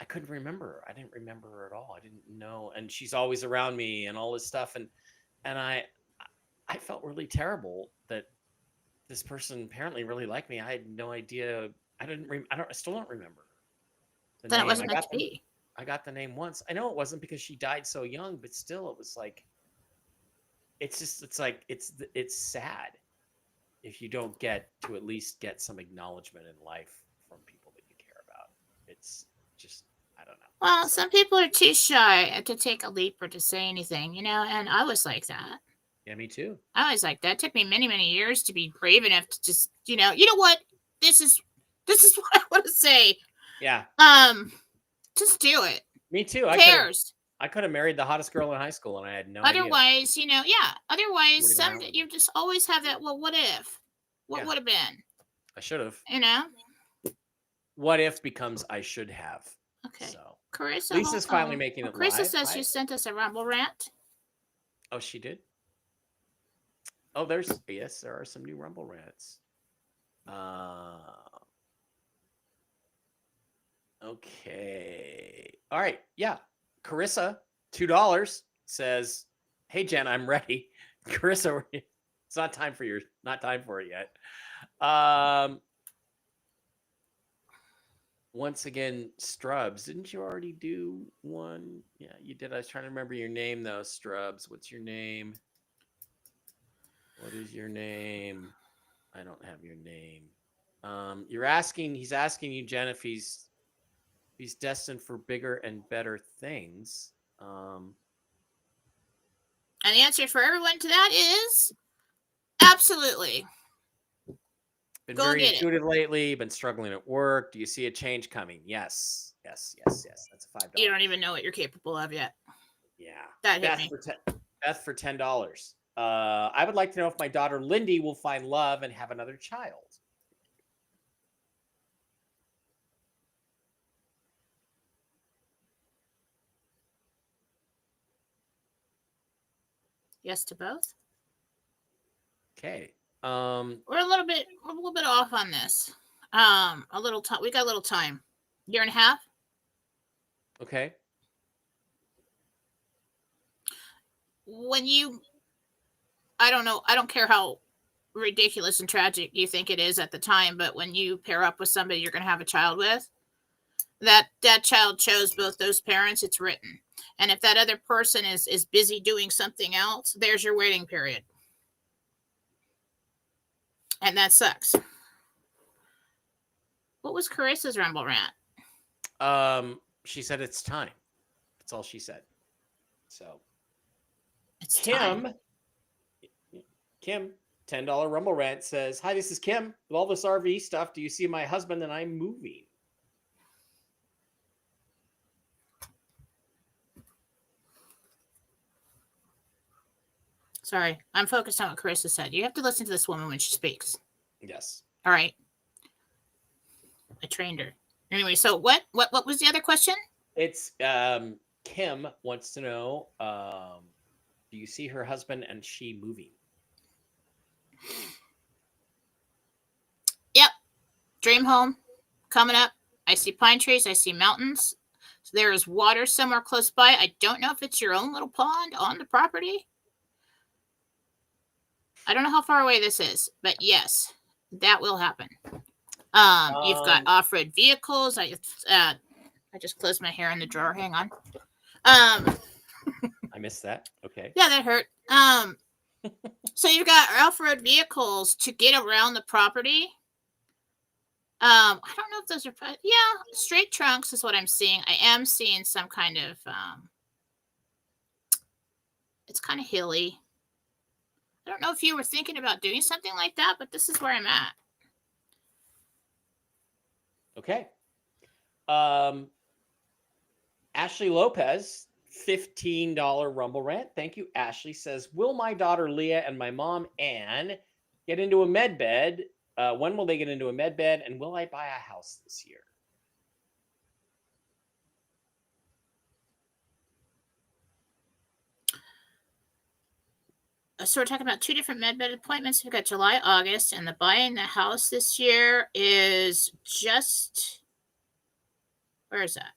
I couldn't remember her. I didn't remember her at all. I didn't know. And she's always around me and all this stuff. And and I felt really terrible that this person apparently really liked me. I had no idea. I still don't remember the Then it name. wasn't meant to be. I got the name once. I know it wasn't because she died so young, but still, it was like, it's like it's sad if you don't get to at least get some acknowledgement in life from people that you care about. It's just, I don't know. Well, So, some people are too shy to take a leap or to say anything, and I was like that. yeah, me too. I was like that. It took me many, many years to be brave enough to just, you know what? This is what I want to say. Yeah. Just do it. Me too. Who cares? I could have married the hottest girl in high school, and I had no Otherwise, idea. Otherwise, you just always have that. Well, what if? What would have been? I should have. What if becomes I should have. Okay. So Carissa, Lisa's finally making it Carissa live. says you sent us a Rumble rant. Oh, she did? Oh, there are some new Rumble rants. Okay. All right. Yeah. Carissa, $2 says, "Hey Jen, I'm ready." Carissa, it's not time for it yet. Once again, Strubs, didn't you already do one? Yeah, you did. I was trying to remember your name though, Strubs. What's your name? What is your name? I don't have your name. He's asking you, Jen, if he's destined for bigger and better things. And the answer for everyone to that is absolutely. Been very intuitive lately. Been struggling at work. Do you see a change coming? Yes. That's a $5. You don't even know what you're capable of yet. Yeah. That hit me. Beth for $10. I would like to know if my daughter Lindy will find love and have another child. Yes to both. Okay. We're a little bit off on this. A little time. We got a little time. Year and a half. Okay. I don't know. I don't care how ridiculous and tragic you think it is at the time, but when you pair up with somebody you're going to have a child with, that child chose both those parents. It's written. And if that other person is busy doing something else, there's your waiting period. And that sucks. What was Carissa's Rumble rant? She said it's time. That's all she said. So it's Kim, $10 Rumble rant says, "Hi, this is Kim. With all this RV stuff, do you see my husband and I moving?" Sorry, I'm focused on what Carissa said. You have to listen to this woman when she speaks. Yes. All right. I trained her. Anyway, so what was the other question? It's Kim wants to know, do you see her husband and she moving? Yep. Dream home coming up. I see pine trees. I see mountains. So there is water somewhere close by. I don't know if it's your own little pond on the property. I don't know how far away this is, but yes, that will happen. You've got off-road vehicles. I just closed my hair in the drawer. Hang on. I missed that. Okay. Yeah, that hurt. So you've got off-road vehicles to get around the property. I don't know if those are, straight trunks is what I'm seeing. I am seeing some kind of, it's kind of hilly. I don't know if you were thinking about doing something like that, but this is where I'm at. Okay. Ashley Lopez, $15 Rumble rant. Thank you, Ashley. Says, will my daughter Leah and my mom Anne get into a med bed? When will they get into a med bed? And will I buy a house this year? So we're talking about two different med bed appointments. We've got July, August, and the buying the house this year is just, where is that?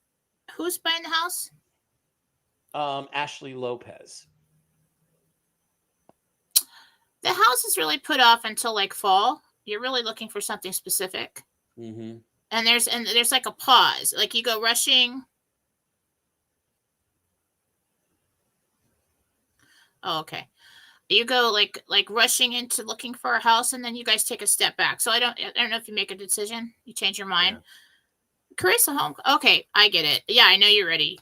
Who's buying the house? Ashley Lopez. The house is really put off until like fall. You're really looking for something specific. Mm-hmm. And there's like a pause. Like you go rushing. Oh, okay. You go like rushing into looking for a house, and then you guys take a step back. So I don't know if you make a decision, you change your mind. Yeah. Carissa home. Okay, I get it. Yeah, I know you're ready.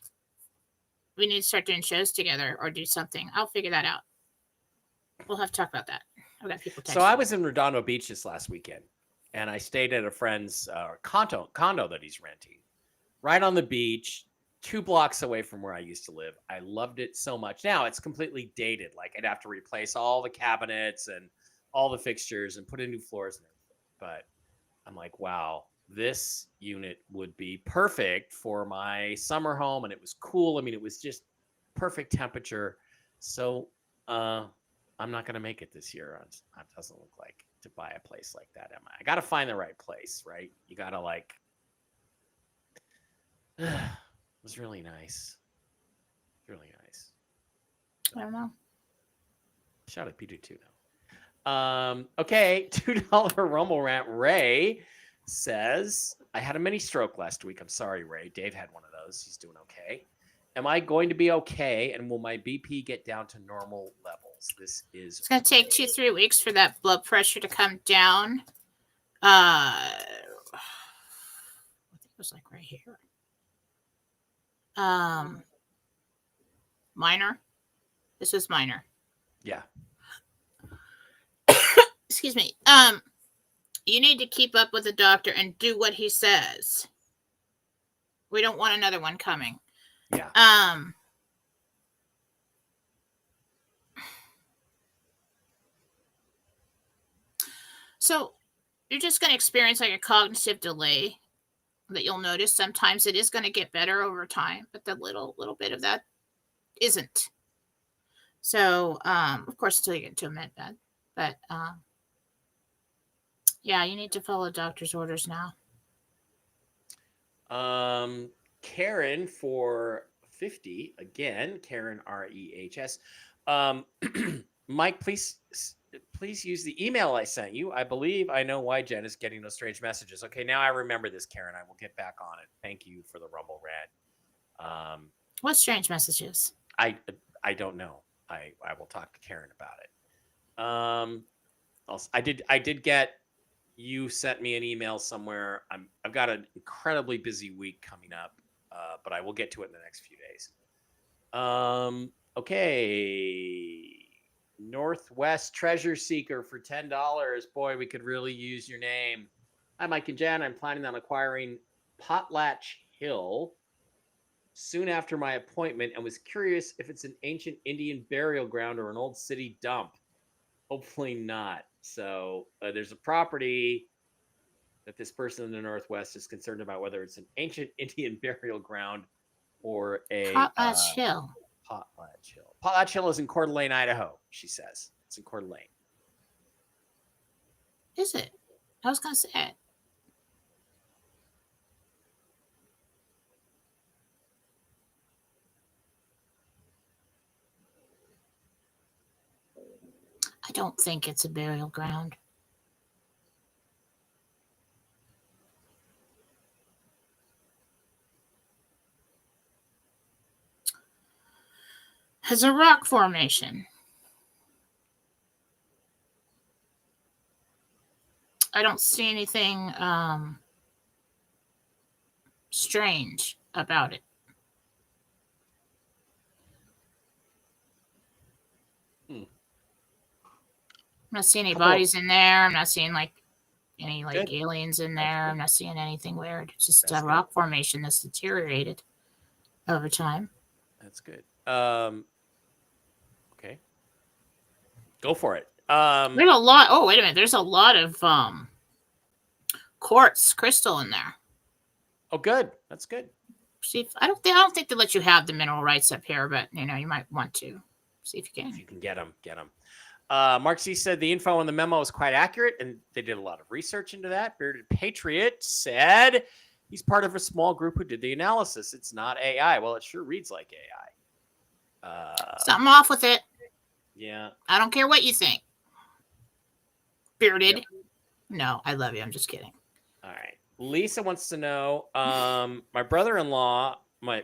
We need to start doing shows together or do something. I'll figure that out. We'll have to talk about that. I've got people texting. So I was in Redondo Beach this last weekend, and I stayed at a friend's condo that he's renting right on the beach, 2 blocks away from where I used to live. I loved it so much. Now it's completely dated. Like I'd have to replace all the cabinets and all the fixtures and put in new floors and everything. But I'm like, wow, this unit would be perfect for my summer home. And it was cool. I mean, it was just perfect temperature. So I'm not going to make it this year. It doesn't look like to buy a place like that, Emma. I got to find the right place, right? You got to like... It was really nice. Really nice. I don't know. Shout out Peter too now. Okay, $2 Rumble Rant. Ray says, I had a mini stroke last week. I'm sorry, Ray. Dave had one of those. He's doing okay. Am I going to be okay? And will my BP get down to normal levels? It's going to take 2-3 weeks for that blood pressure to come down. I think it was like right here. Minor. This was minor. Yeah. Excuse me. You need to keep up with the doctor and do what he says. We don't want another one coming. Yeah. So you're just going to experience like a cognitive delay that you'll notice. Sometimes it is going to get better over time, but the little bit of that isn't. So, of course, until you get into a med bed. But, yeah, you need to follow doctor's orders now. Karen for 50. Again, Karen, REHS. Mike, please use the email I sent you. I believe I know why Jen is getting those strange messages. Okay, now I remember this, Karen. I will get back on it. Thank you for the Rumble Rant. What strange messages? I don't know. I will talk to Karen about it. Also, I did get, you sent me an email somewhere. I've got an incredibly busy week coming up, but I will get to it in the next few days. Okay. Northwest Treasure Seeker for $10. Boy, we could really use your name. Hi, Mike and Jen. I'm planning on acquiring Potlatch Hill soon after my appointment and was curious if it's an ancient Indian burial ground or an old city dump. Hopefully not. So there's a property that this person in the Northwest is concerned about, whether it's an ancient Indian burial ground or a Potlatch Hill. Potlatch Hill. Potlatch Hill is in Coeur d'Alene, Idaho, she says. It's in Coeur d'Alene. Is it? I was going to say it. I don't think it's a burial ground. Has a rock formation. I don't see anything strange about it. I'm not seeing any bodies in there. I'm not seeing like any like aliens in there. I'm not seeing anything weird. It's just a rock formation that's deteriorated over time. That's good. Okay. Go for it. There's a lot. Oh, wait a minute. There's a lot of quartz crystal in there. Oh, good. That's good. See, I don't think they let you have the mineral rights up here, but you know, you might want to see if you can. If you can get them, get them. Mark C said the info in the memo is quite accurate, and they did a lot of research into that. Bearded Patriot said he's part of a small group who did the analysis. It's not AI. Well, it sure reads like AI. Something off with it. Yeah. I don't care what you think. Bearded. Yep. No, I love you. I'm just kidding. All right. Lisa wants to know, my brother-in-law, my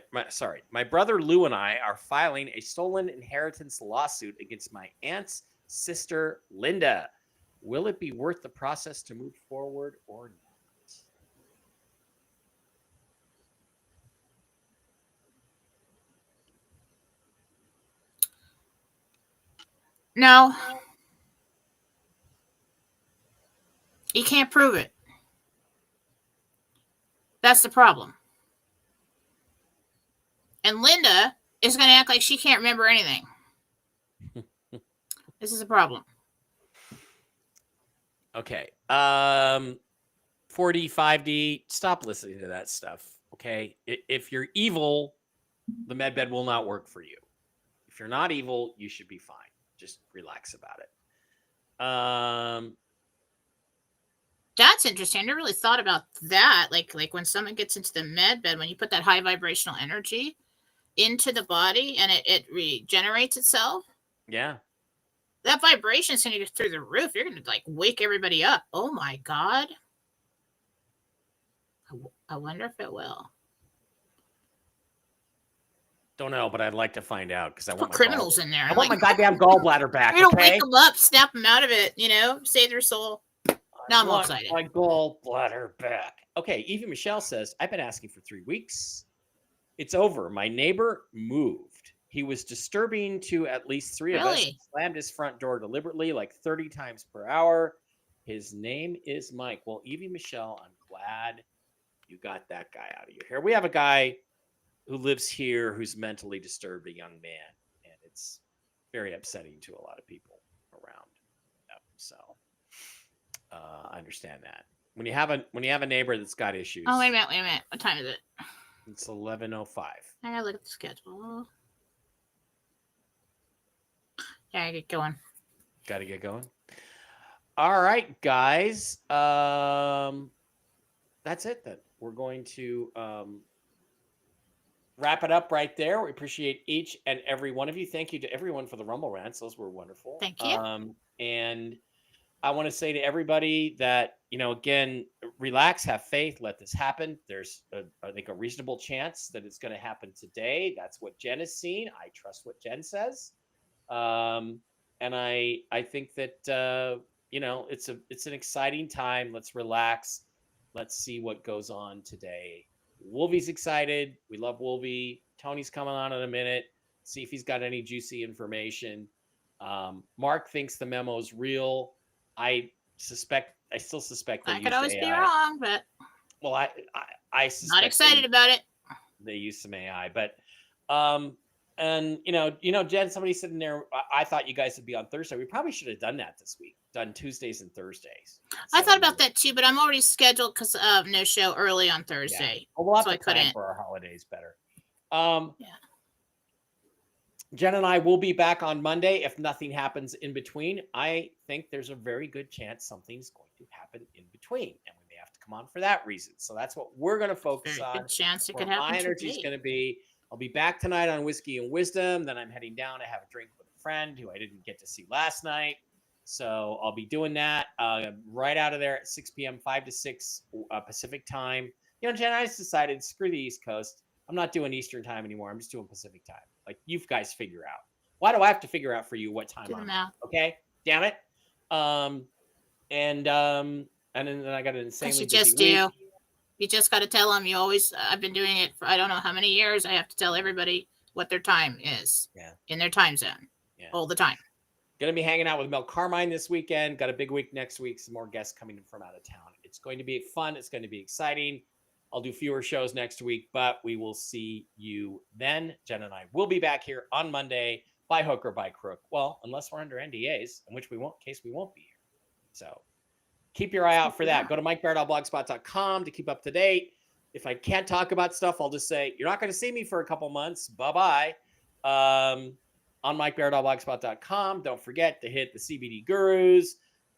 brother Lou and I are filing a stolen inheritance lawsuit against my aunt's sister Linda. Will it be worth the process to move forward or not? No, you can't prove it. That's the problem. And Linda is going to act like she can't remember anything. This is a problem. Okay. 4D, 5D, stop listening to that stuff. Okay. If you're evil, the medbed will not work for you. If you're not evil, you should be fine. Just relax about it. That's interesting. I never really thought about that. Like when someone gets into the med bed, when you put that high vibrational energy into the body and it regenerates itself. Yeah. That vibration is going to get through the roof. You're going to like wake everybody up. Oh my God. I wonder if it will. Don't know, but I'd like to find out because I want Put criminals in there. I want my goddamn gallbladder back. You're going to Okay? wake them up, snap them out of it, save their soul. Now I'm all excited. My gallbladder back. Okay, Evie Michelle says, I've been asking for 3 weeks. It's over. My neighbor moved. He was disturbing to at least 3 of us. He slammed his front door deliberately like 30 times per hour. His name is Mike. Well, Evie Michelle, I'm glad you got that guy out of your hair. We have a guy who lives here who's mentally disturbed, a young man, and it's very upsetting to a lot of people around. So I understand that. When you have a neighbor that's got issues. Oh, wait a minute. What time is it? It's 11:05. I gotta look at the schedule. Yeah, I get going. Got to get going. All right, guys. That's it then. We're going to wrap it up right there. We appreciate each and every one of you. Thank you to everyone for the Rumble rants. Those were wonderful. Thank you. And I want to say to everybody that, again, relax, have faith, let this happen. There's, I think, a reasonable chance that it's going to happen today. That's what Jen has seen. I trust what Jen says. And I think that, it's an exciting time. Let's relax. Let's see what goes on today. Wolvie's excited. We love Wolvie. Tony's coming on in a minute. See if he's got any juicy information. Mark thinks the memo is real. I still suspect I could always be wrong, but I suspect not excited about it. They use some AI, but and Jen, somebody sitting there. I thought you guys would be on Thursday. We probably should have done that this week. Done Tuesdays and Thursdays. I thought about that too, but I'm already scheduled because of no show early on Thursday. Yeah. Well, we'll have to plan for our holidays better. Yeah. Jen and I will be back on Monday if nothing happens in between. I think there's a very good chance something's going to happen in between, and we may have to come on for that reason. So that's what we're going to focus on. Good chance it could happen. My energy is going to be. I'll be back tonight on Whiskey and Wisdom. Then I'm heading down to have a drink with a friend who I didn't get to see last night. So I'll be doing that right out of there at 6 p.m., 5 to 6 Pacific time. Jen, I just decided, screw the East Coast. I'm not doing Eastern time anymore. I'm just doing Pacific time. Like, you guys figure out. Why do I have to figure out for you what time I'm on? Okay? Damn it. And then I got an insanely busy week. You just got to tell them. I've been doing it for I don't know how many years. I have to tell everybody what their time is in their time zone all the time. Going to be hanging out with Mel Carmine this weekend. Got a big week next week. Some more guests coming in from out of town. It's going to be fun. It's going to be exciting. I'll do fewer shows next week, but we will see you then. Jen and I will be back here on Monday by hook or by crook. Well, unless we're under NDAs, in which we won't be here. So keep your eye out for that. Go to MikeBaird.blogspot.com to keep up to date. If I can't talk about stuff, I'll just say, you're not going to see me for a couple months. Bye-bye. On MikeBaird.blogspot.com. Don't forget to hit the CBD Gurus,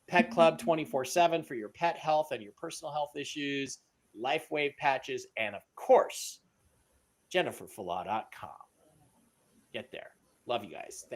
Pet Club 24/7 for your pet health and your personal health issues, LifeWave patches, and of course, JenniferFallah.com. Get there. Love you guys. Thanks.